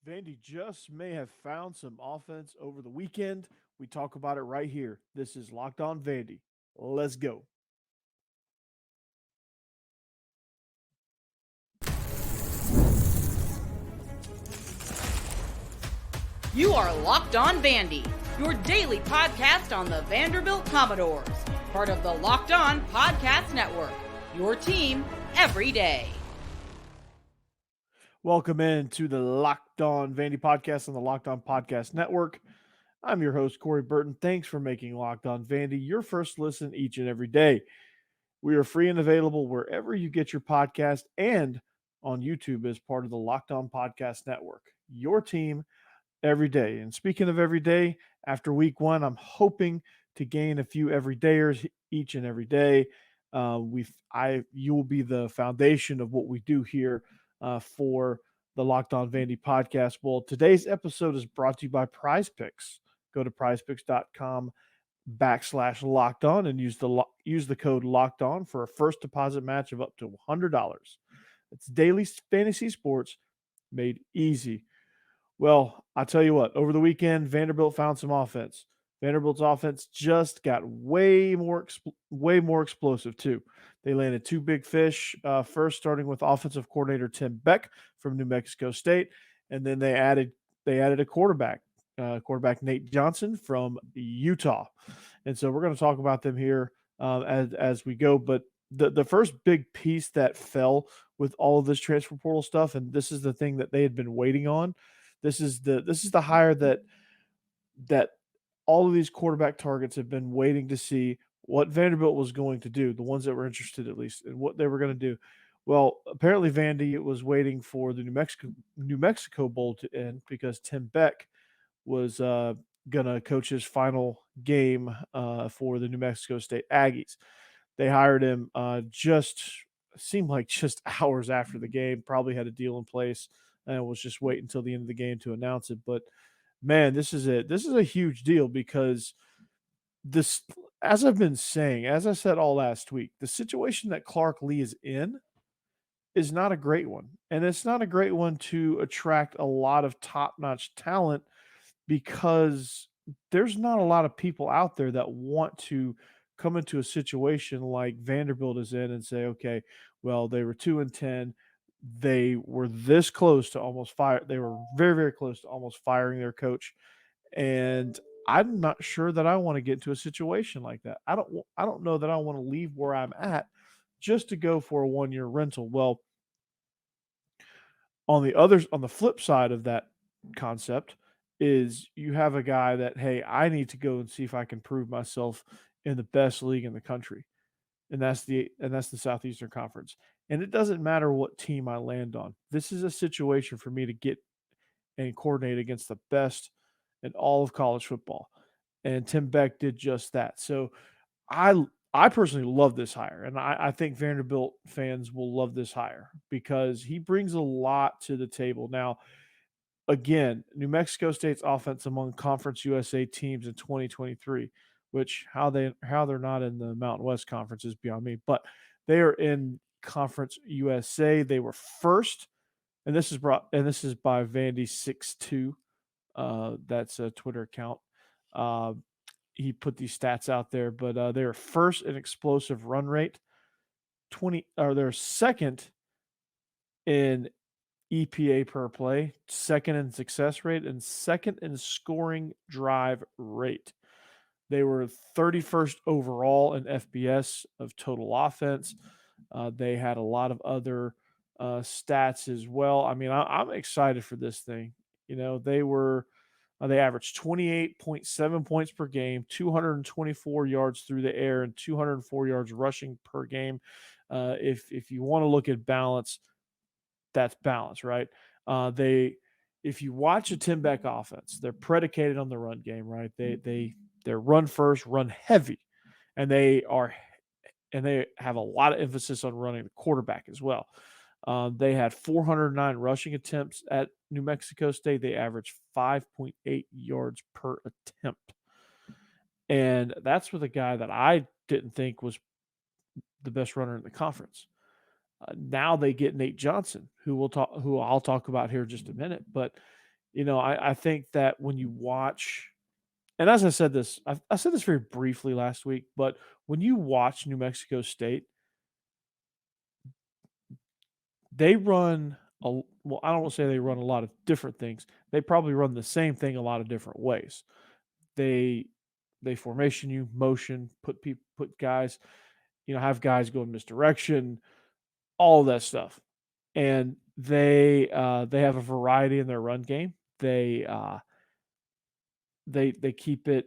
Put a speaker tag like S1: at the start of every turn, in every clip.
S1: Vandy just may have found some offense over the weekend. We talk about it right here. This is Locked On Vandy. Let's go.
S2: You are Locked On Vandy, your daily podcast on the Vanderbilt Commodores, part of the Locked On Podcast Network, your team every day.
S1: Welcome in to the Locked On Vandy podcast on the Locked On Podcast Network. I'm your host, Corey Burton. Thanks for making Locked On Vandy your first listen each and every day. We are free and available wherever you get your podcast and on YouTube as part of the Locked On Podcast Network, your team every day. And speaking of every day, after week one, I'm hoping to gain a few everydayers each and every day. You will be the foundation of what we do here for the Locked On Vandy podcast. Well, today's episode is brought to you by PrizePicks. Go to prizepicks.com/locked on and use the code locked on for a first deposit match of up to $100. It's daily fantasy sports made easy. Well, I'll tell you what, over the weekend, Vanderbilt found some offense. Vanderbilt's offense just got way more explosive too. They landed two big fish. First, starting with offensive coordinator Tim Beck from New Mexico State, and then they added a quarterback Nate Johnson from Utah. And so we're going to talk about them here as we go. But the first big piece that fell with all of this transfer portal stuff, and this is the thing that they had been waiting on. This is the hire that all of these quarterback targets have been waiting to see what Vanderbilt was going to do, the ones that were interested at least, and what they were going to do. Well, apparently Vandy was waiting for the New Mexico Bowl to end because Tim Beck was going to coach his final game for the New Mexico State Aggies. They hired him just seemed like just hours after the game, probably had a deal in place and was just waiting until the end of the game to announce it. But man, this is a huge deal because this, as I've been saying, as I said all last week, the situation that Clark Lee is in is not a great one. And it's not a great one to attract a lot of top-notch talent because there's not a lot of people out there that want to come into a situation like Vanderbilt is in and say, okay, well, they were 2-10. They were this close to almost fire. They were very, very close to almost firing their coach. And I'm not sure that I want to get into a situation like that. I don't know that I want to leave where I'm at just to go for a 1-year rental. Well, on the flip side of that concept is you have a guy that, hey, I need to go and see if I can prove myself in the best league in the country. And that's the Southeastern Conference. And it doesn't matter what team I land on. This is a situation for me to get and coordinate against the best in all of college football. And Tim Beck did just that. So I I personally love this hire, and I think Vanderbilt fans will love this hire because he brings a lot to the table. Now, again, New Mexico State's offense among Conference USA teams in 2023, which how they're not in the Mountain West Conference is beyond me, but they are in Conference USA. They were first, and this is by Vandy62. That's a Twitter account. Uh, he put these stats out there, but they are first in explosive run rate, they're second in EPA per play, second in success rate, and second in scoring drive rate. They were 31st overall in FBS of total offense. They had a lot of other stats as well. I mean, I'm excited for this thing. You know, they averaged 28.7 points per game, 224 yards through the air, and 204 yards rushing per game. If you want to look at balance, that's balance, right? If you watch a Tim Beck offense, they're predicated on the run game, right? They're run first, run heavy, and they have a lot of emphasis on running the quarterback as well. They had 409 rushing attempts at New Mexico State. They averaged 5.8 yards per attempt. And that's with a guy that I didn't think was the best runner in the conference. Now they get Nate Johnson, who I'll talk about here in just a minute. But I think that when you watch, and as I said this very briefly last week, but when you watch New Mexico State, they run well, I don't want to say they run a lot of different things. They probably run the same thing a lot of different ways. They they formation you, motion, put guys, have guys go in misdirection, all of that stuff. And they have a variety in their run game. They keep it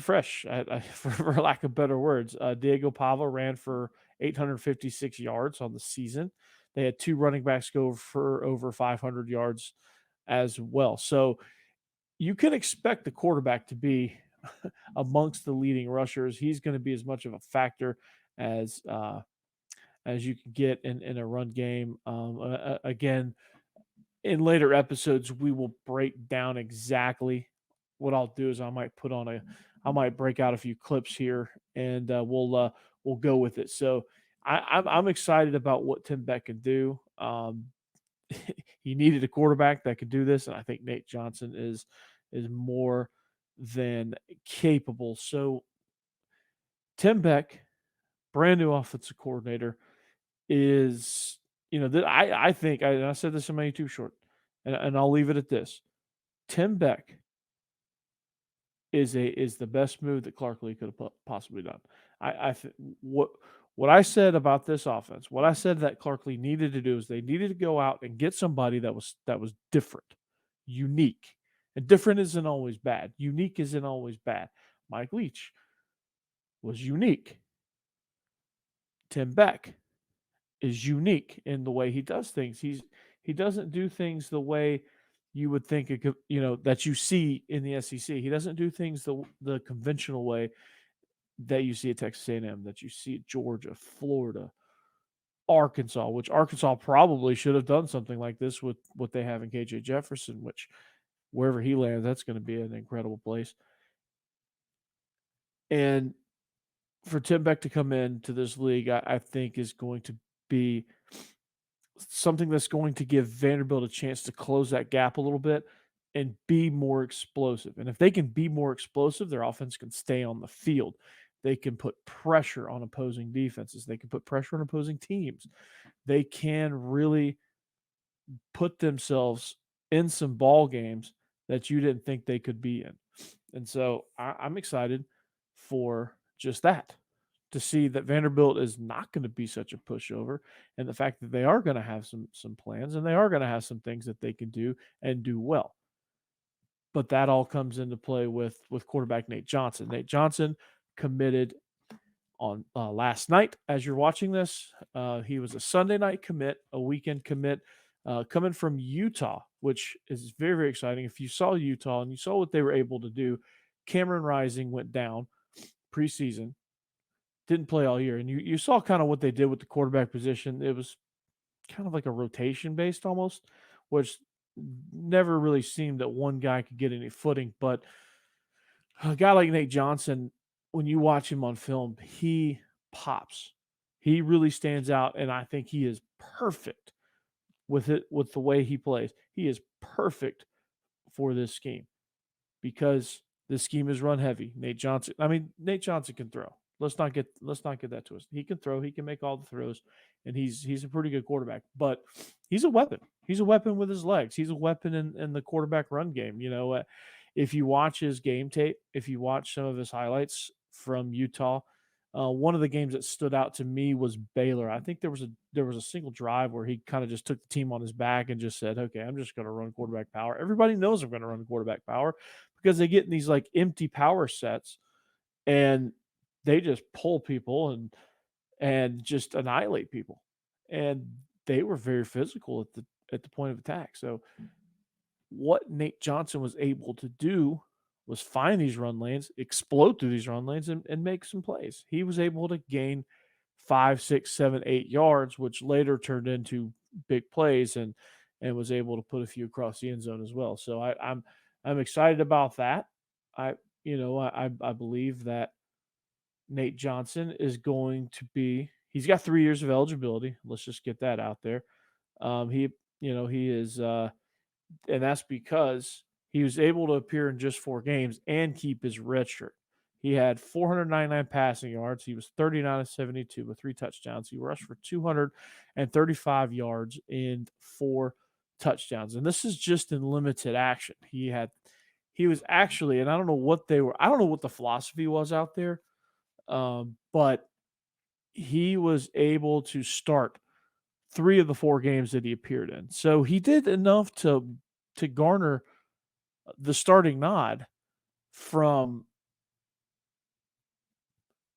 S1: fresh, for lack of better words. Diego Pava ran for 856 yards on the season. They had two running backs go for over 500 yards as well. So you can expect the quarterback to be amongst the leading rushers. He's going to be as much of a factor as you can get in a run game. Again, in later episodes, we will break down exactly what I'll do. Is I might break out a few clips here, and we'll go with it. So I'm excited about what Tim Beck can do. He needed a quarterback that could do this, and I think Nate Johnson is more than capable. So Tim Beck, brand new offensive coordinator, is that I think I said this in my YouTube short, and I'll leave it at this. Tim Beck is the best move that Clark Lee could have possibly done. What I said about this offense, what I said that Clark Lee needed to do is they needed to go out and get somebody that was different, unique. And different isn't always bad. Unique isn't always bad. Mike Leach was unique. Tim Beck is unique in the way he does things. He doesn't do things the way you would think it could, that you see in the SEC. He doesn't do things the conventional way that you see at Texas A&M, that you see at Georgia, Florida, Arkansas, which Arkansas probably should have done something like this with what they have in KJ Jefferson, which wherever he lands, that's going to be an incredible place. And for Tim Beck to come into this league, I think is going to be something that's going to give Vanderbilt a chance to close that gap a little bit and be more explosive. And if they can be more explosive, their offense can stay on the field. They can put pressure on opposing defenses. They can put pressure on opposing teams. They can really put themselves in some ball games that you didn't think they could be in. And so I'm excited for just that, to see that Vanderbilt is not going to be such a pushover, and the fact that they are going to have some plans, and they are going to have some things that they can do and do well. But that all comes into play with quarterback Nate Johnson. Nate Johnson committed on last night. As you're watching this, he was a Sunday night commit, a weekend commit, coming from Utah, which is very, very exciting. If you saw Utah and you saw what they were able to do, Cameron Rising went down preseason, didn't play all year. And you saw kind of what they did with the quarterback position. It was kind of like a rotation based almost, which never really seemed that one guy could get any footing. But a guy like Nate Johnson, when you watch him on film, he pops. He really stands out, and I think he is perfect with the way he plays. He is perfect for this scheme because this scheme is run heavy. Nate Johnson can throw. Let's not get that twisted. He can throw. He can make all the throws, and he's a pretty good quarterback. But he's a weapon. He's a weapon with his legs. He's a weapon in the quarterback run game. If you watch his game tape, if you watch some of his highlights from Utah, one of the games that stood out to me was Baylor. I think there was a single drive where he kind of just took the team on his back and just said, "Okay, I'm just going to run quarterback power." Everybody knows I'm going to run quarterback power because they get in these like empty power sets and they just pull people and just annihilate people. And they were very physical at the point of attack. So what Nate Johnson was able to do was find these run lanes, explode through these run lanes, and make some plays. He was able to gain 5, 6, 7, 8 yards, which later turned into big plays and was able to put a few across the end zone as well. So I'm excited about that. I believe that Nate Johnson is going to be. He's got 3 years of eligibility. Let's just get that out there. He is, and that's because He was able to appear in just 4 games and keep his redshirt. He had 499 passing yards. He was 39 of 72 with 3 touchdowns. He rushed for 235 yards and 4 touchdowns. And this is just in limited action. He was actually, and I don't know what the philosophy was out there, but he was able to start 3 of the 4 games that he appeared in. So he did enough to garner the starting nod from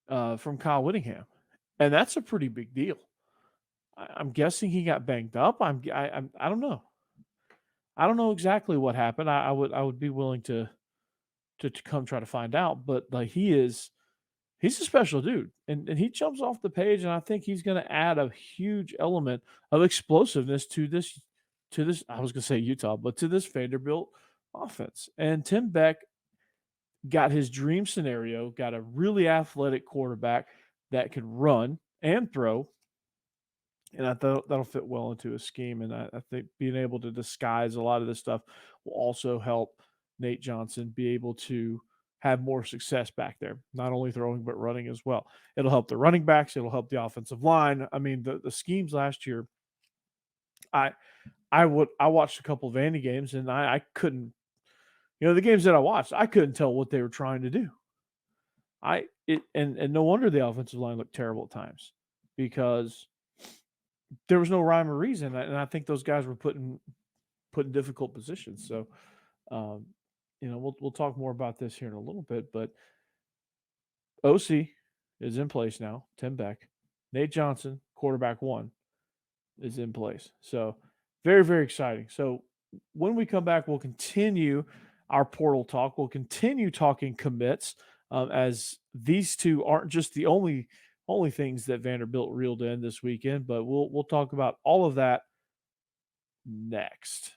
S1: Kyle Whittingham, and that's a pretty big deal. I'm guessing he got banged up. I don't know. I don't know exactly what happened. I would be willing to come try to find out. But like he's a special dude, and he jumps off the page, and I think he's going to add a huge element of explosiveness to this. I was going to say Utah, but to this Vanderbilt offense. And Tim Beck got his dream scenario, got a really athletic quarterback that could run and throw. And I thought that'll fit well into his scheme. And I think being able to disguise a lot of this stuff will also help Nate Johnson be able to have more success back there, not only throwing, but running as well. It'll help the running backs. It'll help the offensive line. I mean, the schemes last year, I watched a couple of Vandy games, and I couldn't, the games that I watched, I couldn't tell what they were trying to do. And no wonder the offensive line looked terrible at times because there was no rhyme or reason, and I think those guys were put in difficult positions. So, we'll talk more about this here in a little bit, but OC is in place now. Tim Beck, Nate Johnson, quarterback 1, is in place. So, very, very exciting. So, when we come back, we'll continue our portal talk. We'll continue talking commits, as these two aren't just the only things that Vanderbilt reeled in this weekend, but we'll talk about all of that next.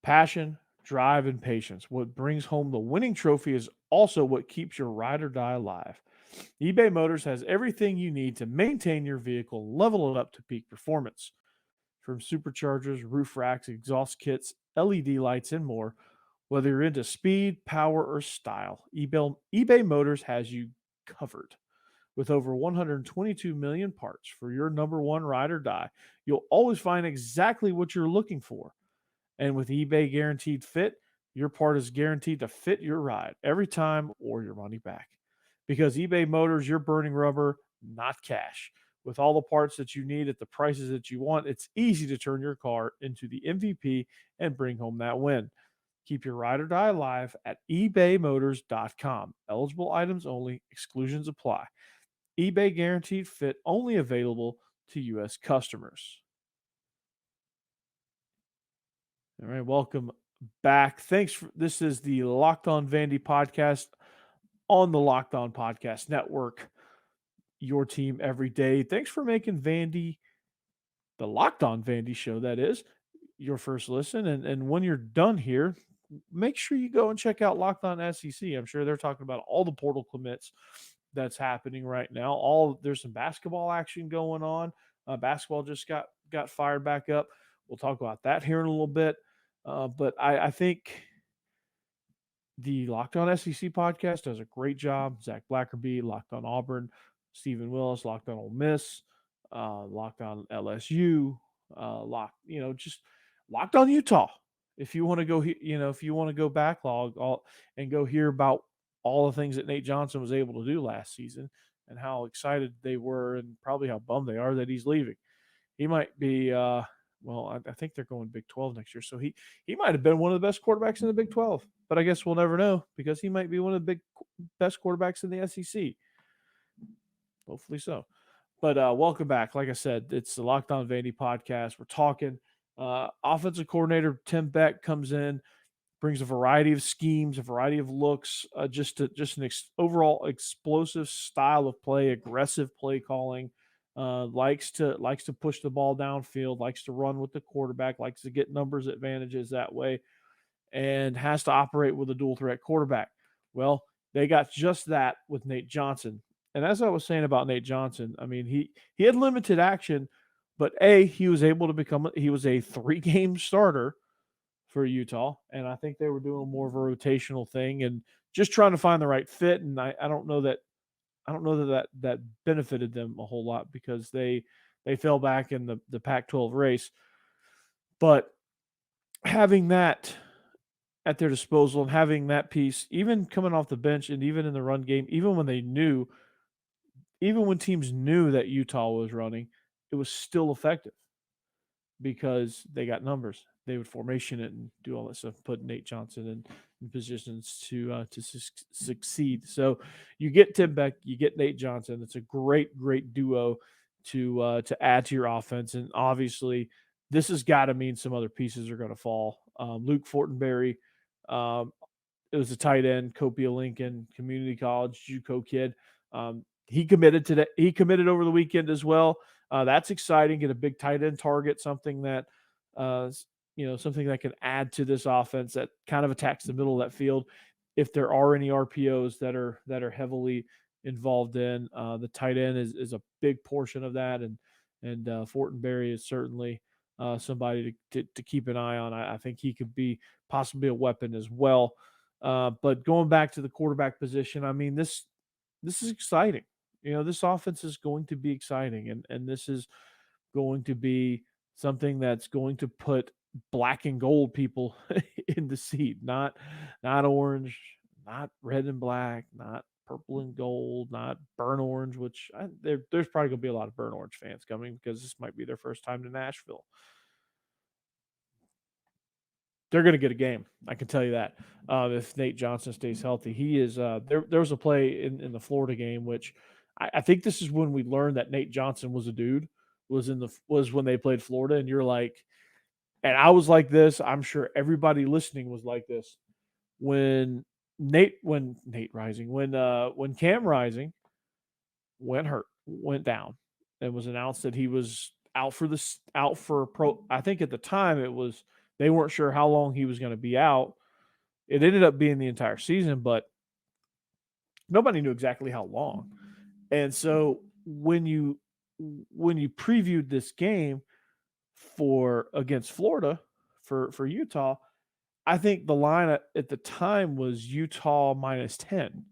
S1: Passion, drive, and patience. What brings home the winning trophy is also what keeps your ride or die alive. eBay Motors has everything you need to maintain your vehicle and level it up to peak performance. From superchargers, roof racks, exhaust kits, LED lights, and more, whether you're into speed, power, or style, eBay Motors has you covered. With over 122 million parts for your number one ride or die, you'll always find exactly what you're looking for. And with eBay Guaranteed Fit, your part is guaranteed to fit your ride every time or your money back. Because eBay Motors, you're burning rubber, not cash. With all the parts that you need at the prices that you want, it's easy to turn your car into the MVP and bring home that win. Keep your ride or die alive at ebaymotors.com. Eligible items only. Exclusions apply. eBay Guaranteed Fit only available to U.S. customers. All right, welcome back. This is the Locked On Vandy podcast on the Locked On Podcast Network. Your team every day. Thanks for making Vandy, the Locked On Vandy show, that is, your first listen. And when you're done here, make sure you go and check out Locked On SEC. I'm sure they're talking about all the portal commits that's happening right now. There's some basketball action going on. Basketball just got fired back up. We'll talk about that here in a little bit. But I think the Locked On SEC podcast does a great job. Zach Blackerby, Locked On Auburn, Stephen Willis, Locked On Ole Miss, Locked On LSU, just Locked On Utah. If you want to go, if you want to go backlog and go hear about all the things that Nate Johnson was able to do last season and how excited they were and probably how bummed they are that he's leaving. He might be, I think they're going Big 12 next year. So he might have been one of the best quarterbacks in the Big 12, but I guess we'll never know because he might be one of the best quarterbacks in the SEC. Hopefully so. But welcome back. Like I said, it's the Locked On Vandy podcast. We're talking. Offensive coordinator Tim Beck comes in, brings a variety of schemes, a variety of looks, just an overall explosive style of play, aggressive play calling. Likes to push the ball downfield, likes to run with the quarterback, likes to get numbers advantages that way, and has to operate with a dual threat quarterback. Well, they got just that with Nate Johnson. And as I was saying about Nate Johnson, I mean, he had limited action, But he was able to become he was a 3-game starter for Utah, and I think they were doing more of a rotational thing and just trying to find the right fit. And I don't know that that benefited them a whole lot because they fell back in the Pac-12 race. But having that at their disposal and having that piece, even coming off the bench and even in the run game, even when teams knew that Utah was running, it was still effective because they got numbers. They would formation it and do all that stuff, put Nate Johnson in positions to succeed. So you get Tim Beck, you get Nate Johnson. It's a great duo to add to your offense. And obviously, this has got to mean some other pieces are going to fall. Luke Fortenberry, it was a tight end, Copia Lincoln, community college, JUCO kid. He committed today. He committed over the weekend as well. That's exciting. Get a big tight end target, something that something that can add to this offense that kind of attacks the middle of that field. If there are any RPOs that are heavily involved in, the tight end is a big portion of that, and Fortenberry is certainly somebody to keep an eye on. I think he could be possibly a weapon as well. But going back to the quarterback position, I mean, this is exciting. This offense is going to be exciting, and this is going to be something that's going to put black and gold people in the seat, not orange, not red and black, not purple and gold, not burnt orange, which there's probably going to be a lot of burnt orange fans coming because this might be their first time to Nashville. They're going to get a game. I can tell you that. If Nate Johnson stays healthy, he is. There was a play in the Florida game, which I think this is when we learned that Nate Johnson was a dude. Was when they played Florida, and you're like, and I was like this. I'm sure everybody listening was like this when Cam Rising went down, and was announced that he was out for pro. I think at the time they weren't sure how long he was going to be out. It ended up being the entire season, but nobody knew exactly how long. And so when you previewed this game against Florida for Utah, I think the line at the time was Utah -10.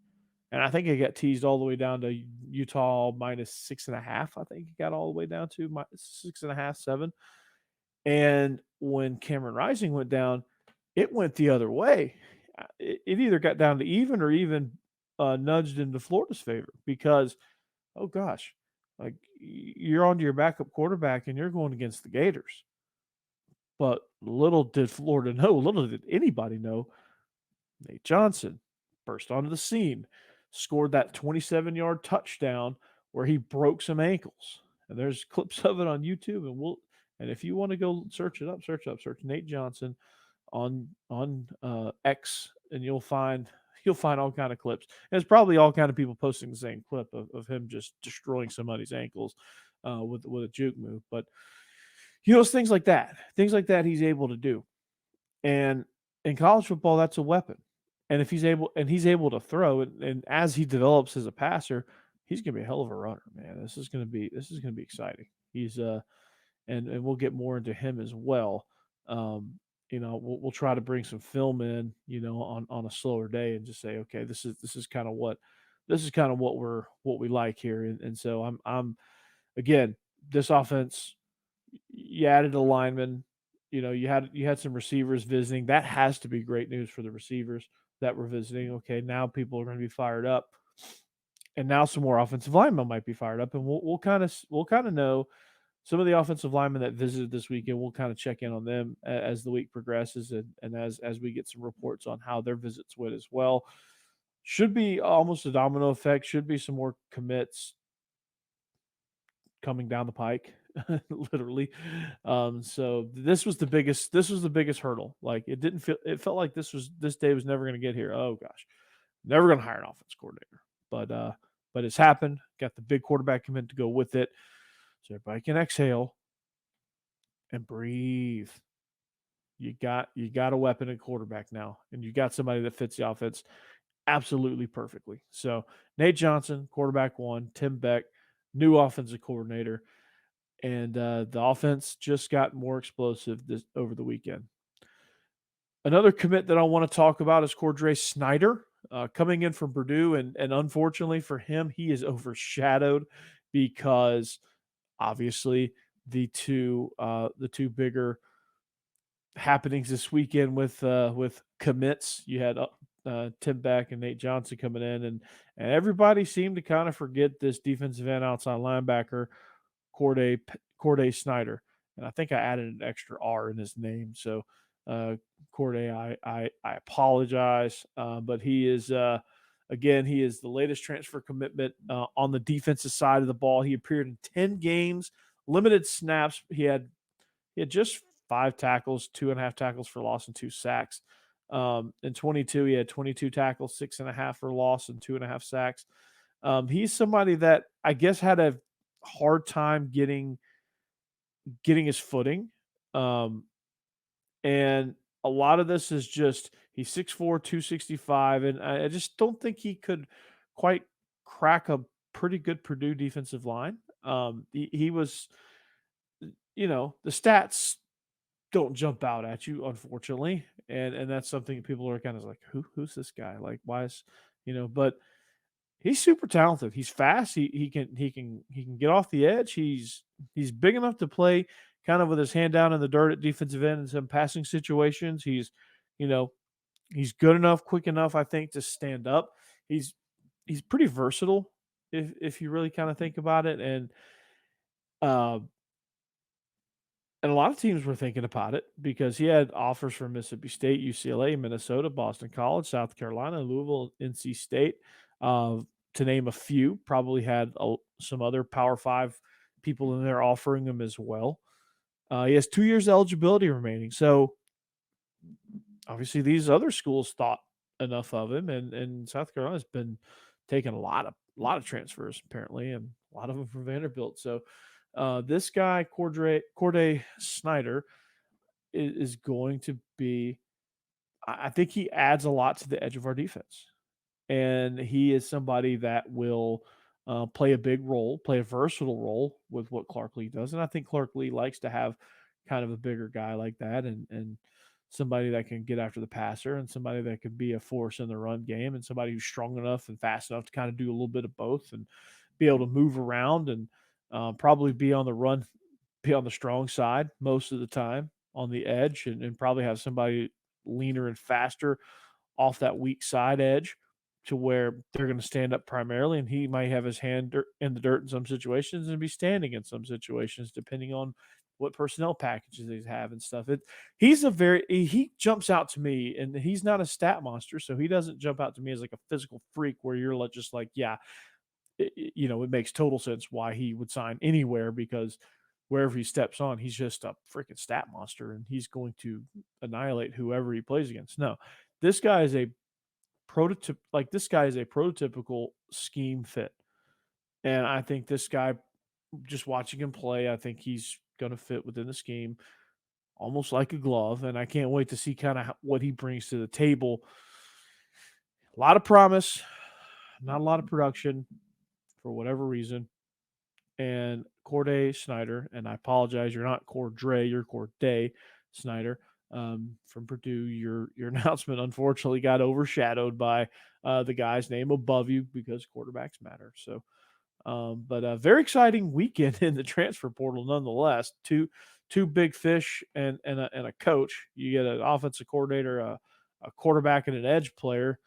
S1: And I think it got teased all the way down to Utah -6.5. I think it got all the way down to -6.5, 7. And when Cameron Rising went down, it went the other way. It either got down to even or even nudged into Florida's favor because, oh gosh, like you're on to your backup quarterback and you're going against the Gators. But little did Florida know, little did anybody know, Nate Johnson burst onto the scene, scored that 27-yard touchdown where he broke some ankles. And there's clips of it on YouTube, and if you want to go search it up, search Nate Johnson on X, and you'll find all kind of clips. And it's probably all kind of people posting the same clip of him just destroying somebody's ankles with a juke move. But it's things like that he's able to do. And in college football, that's a weapon. And if he's able to throw, and as he develops as a passer, he's going to be a hell of a runner, man. This is going to be exciting. He's and we'll get more into him as well. We'll try to bring some film in, on a slower day and just say, okay, this is kind of what we like here. And so I'm again, this offense, you added a lineman, you had some receivers visiting. That has to be great news for the receivers that were visiting. Okay, now people are going to be fired up, and now some more offensive linemen might be fired up, and we'll kind of know some of the offensive linemen that visited this weekend. We'll kind of check in on them as the week progresses, and as we get some reports on how their visits went as well. Should be almost a domino effect. Should be some more commits coming down the pike, literally. So this was the biggest hurdle. Like it felt like this day was never going to get here. Oh gosh, never going to hire an offense coordinator. But it's happened. Got the big quarterback commit to go with it, so everybody can exhale and breathe. You got a weapon at quarterback now, and you got somebody that fits the offense absolutely perfectly. So Nate Johnson, quarterback 1, Tim Beck, new offensive coordinator. And the offense just got more explosive over the weekend. Another commit that I want to talk about is Khordae Syndor, coming in from Purdue, and unfortunately for him, he is overshadowed because obviously the two bigger happenings this weekend with commits. You had Tim Beck and Nate Johnson coming in, and everybody seemed to kind of forget this defensive end outside linebacker Khordae Syndor, and I think I added an extra R in his name. So Khordae, I apologize, but he is again, he is the latest transfer commitment on the defensive side of the ball. He appeared in 10 games, limited snaps. He had just 5 tackles, 2.5 tackles for loss, and 2 sacks. In 22, he had 22 tackles, 6.5 for loss, and 2.5 sacks. He's somebody that I guess had a hard time getting his footing. And a lot of this is just he's 6'4", 265, and I just don't think he could quite crack a pretty good Purdue defensive line. He was, the stats don't jump out at you, unfortunately, and that's something people are kind of like, who's this guy? Like, why is, but he's super talented. He's fast. He can get off the edge. He's big enough to play kind of with his hand down in the dirt at defensive end in some passing situations. He's good enough, quick enough, I think, to stand up. He's pretty versatile if you really kind of think about it. And a lot of teams were thinking about it because he had offers from Mississippi State, UCLA, Minnesota, Boston College, South Carolina, Louisville, NC State, to name a few. Probably had some other Power 5 people in there offering him as well. He has 2 years eligibility remaining. So obviously these other schools thought enough of him, and South Carolina's been taking a lot of transfers apparently, and a lot of them from Vanderbilt. So this guy, Khordae Syndor, is going to be, I think he adds a lot to the edge of our defense. And he is somebody that will play a big role, play a versatile role with what Clark Lee does. And I think Clark Lee likes to have kind of a bigger guy like that, and somebody that can get after the passer, and somebody that can be a force in the run game, and somebody who's strong enough and fast enough to kind of do a little bit of both and be able to move around and probably be on the run, be on the strong side most of the time on the edge, and probably have somebody leaner and faster off that weak side edge to where they're going to stand up primarily, and he might have his hand in the dirt in some situations and be standing in some situations, depending on what personnel packages they have and stuff. He jumps out to me, and he's not a stat monster, so he doesn't jump out to me as like a physical freak where you're just like, yeah, it makes total sense why he would sign anywhere, because wherever he steps on, he's just a freaking stat monster, and he's going to annihilate whoever he plays against. No, this guy is a prototypical scheme fit. And I think this guy, just watching him play, I think he's going to fit within the scheme almost like a glove. And I can't wait to see kind of what he brings to the table. A lot of promise, not a lot of production for whatever reason. And Khordae Syndor, and I apologize, you're not Khordae, you're Khordae Syndor. From Purdue, your announcement unfortunately got overshadowed by the guy's name above you because quarterbacks matter. So, but a very exciting weekend in the transfer portal, nonetheless. Two big fish and a coach. You get an offensive coordinator, a quarterback, and an edge player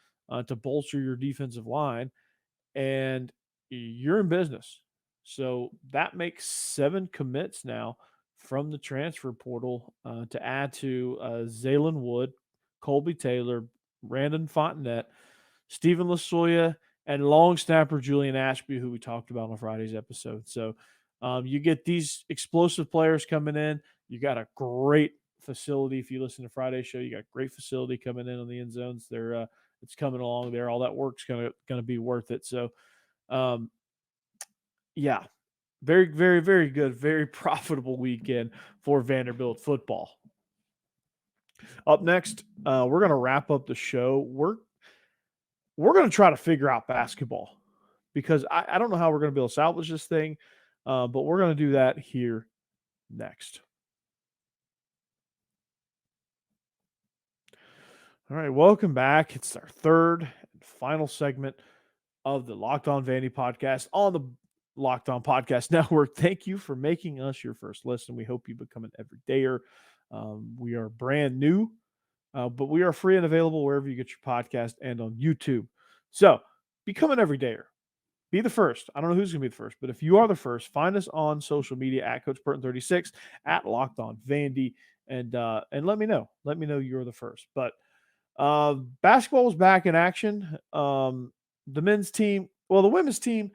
S1: to bolster your defensive line, and you're in business. So that makes 7 commits now from the transfer portal to add to Zaylen Wood, Colby Taylor, Brandon Fontenette, Stephen Lasoya, and long snapper Julian Ashby, who we talked about on Friday's episode. So you get these explosive players coming in. You got a great facility. If you listen to Friday's show, you got great facility coming in on the end zones. It's coming along there. All that work's gonna be worth it. So, yeah. Very, very, very good, very profitable weekend for Vanderbilt football. Up next, we're going to wrap up the show. We're going to try to figure out basketball because I don't know how we're going to be able to salvage this thing. But we're going to do that here next. All right, welcome back. It's our third and final segment of the Locked On Vandy podcast on the Locked On Podcast Network. Thank you for making us your first listen. We hope you become an everydayer. We are brand new, but we are free and available wherever you get your podcast and on YouTube. So become an everydayer. Be the first. I don't know who's going to be the first, but if you are the first, find us on social media at Coach Burton36, at Locked On Vandy, and let me know. Let me know you're the first. But basketball was back in action. The men's team, the women's team,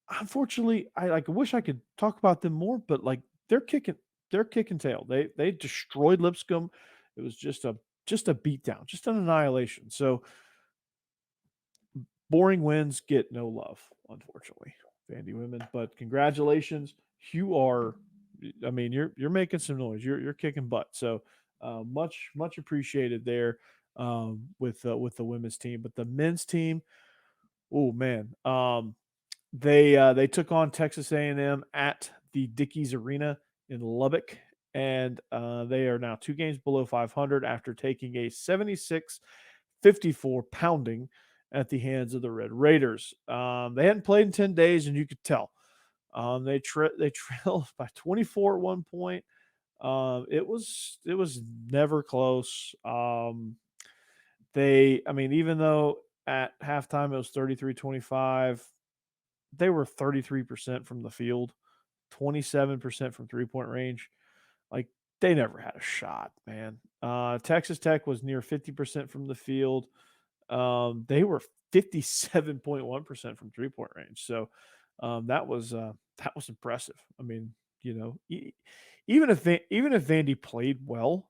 S1: unfortunately, I wish I could talk about them more, but like they're kicking tail. They destroyed Lipscomb. It was just a beatdown, just an annihilation. So boring wins get no love, unfortunately, Vandy women. But congratulations, you are. I mean, you're making some noise. You're kicking butt. So much appreciated there with the women's team. But the men's team, oh man, they took on Texas A&M at the Dickies Arena in Lubbock, and they are now 2 games below 500 after taking a 76-54 pounding at the hands of the Red Raiders. They hadn't played in 10 days, and you could tell. They trailed by 24 at one point. It was never close. Even though at halftime it was 33-25, they were 33% from the field, 27% from 3-point range. Like, they never had a shot, man. Texas Tech was near 50% from the field. They were 57.1% from 3-point range. So that was impressive. I mean, even if Vandy played well,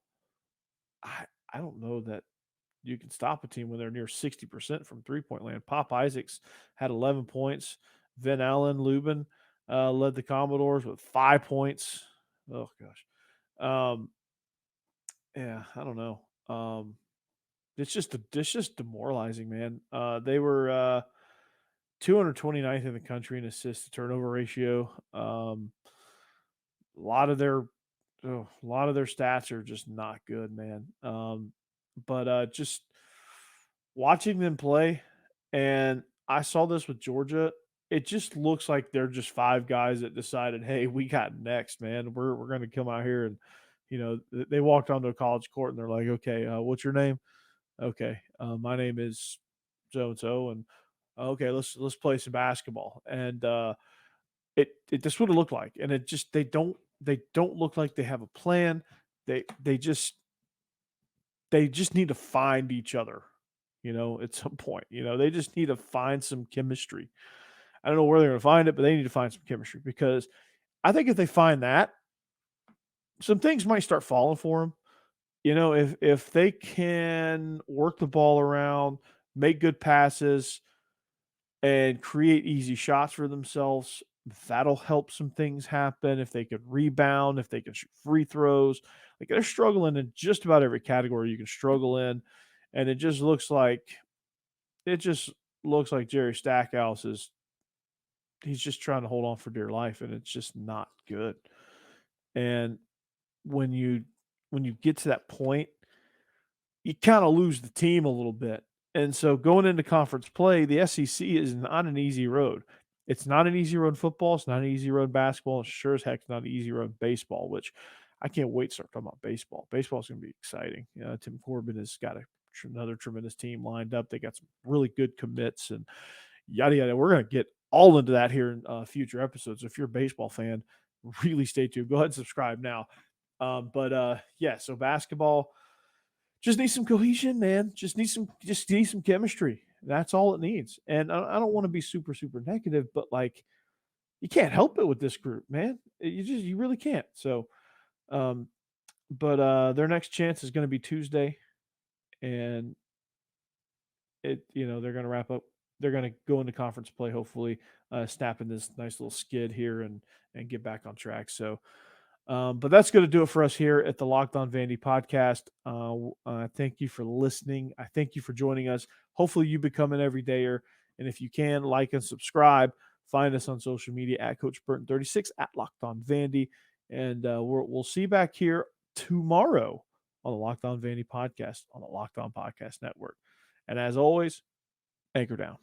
S1: I don't know that you can stop a team when they're near 60% from 3-point land. Pop Isaacs had 11 points. Van Allen Lubin led the Commodores with 5 points. Oh gosh. Yeah, I don't know. It's just demoralizing, man. They were 229th in the country in assist to turnover ratio. A lot of their stats are just not good, man. But just watching them play, and I saw this with Georgia. It just looks like they're just 5 guys that decided, hey, we got next, man. We're going to come out here and, they walked onto a college court and they're like, okay, what's your name? Okay, my name is so and so, and okay, let's play some basketball. And it just would have looked like, and it just they don't look like they have a plan. They just need to find each other, at some point. They just need to find some chemistry. I don't know where they're going to find it, but they need to find some chemistry, because I think if they find that, some things might start falling for them. If they can work the ball around, make good passes, and create easy shots for themselves, that'll help some things happen. If they could rebound, if they can shoot free throws, like, they're struggling in just about every category you can struggle in. And it just looks like Jerry Stackhouse he's just trying to hold on for dear life, and it's just not good. And when you get to that point, you kind of lose the team a little bit. And so going into conference play, the SEC is not an easy road. It's not an easy road in football. It's not an easy road in basketball. It's sure as heck not an easy road in baseball, which I can't wait to start talking about baseball. Baseball is going to be exciting. Tim Corbin has got another tremendous team lined up. They got some really good commits and yada, yada. We're going to get all into that here in future episodes. If you're a baseball fan, really stay tuned. Go ahead and subscribe now. So basketball just needs some cohesion, man. Just needs some chemistry. That's all it needs. And I don't want to be super, super negative, but like, you can't help it with this group, man. You really can't. So, their next chance is going to be Tuesday, and they're going to wrap up. They're going to go into conference play, hopefully, snapping this nice little skid here and get back on track. So, but that's going to do it for us here at the Locked On Vandy podcast. Thank you for listening. I thank you for joining us. Hopefully you become an everydayer. And if you can, like and subscribe Find us on social media at Coach Burton36, at Locked On Vandy. And we'll see you back here tomorrow on the Locked On Vandy podcast on the Locked On Podcast Network. And as always, anchor down.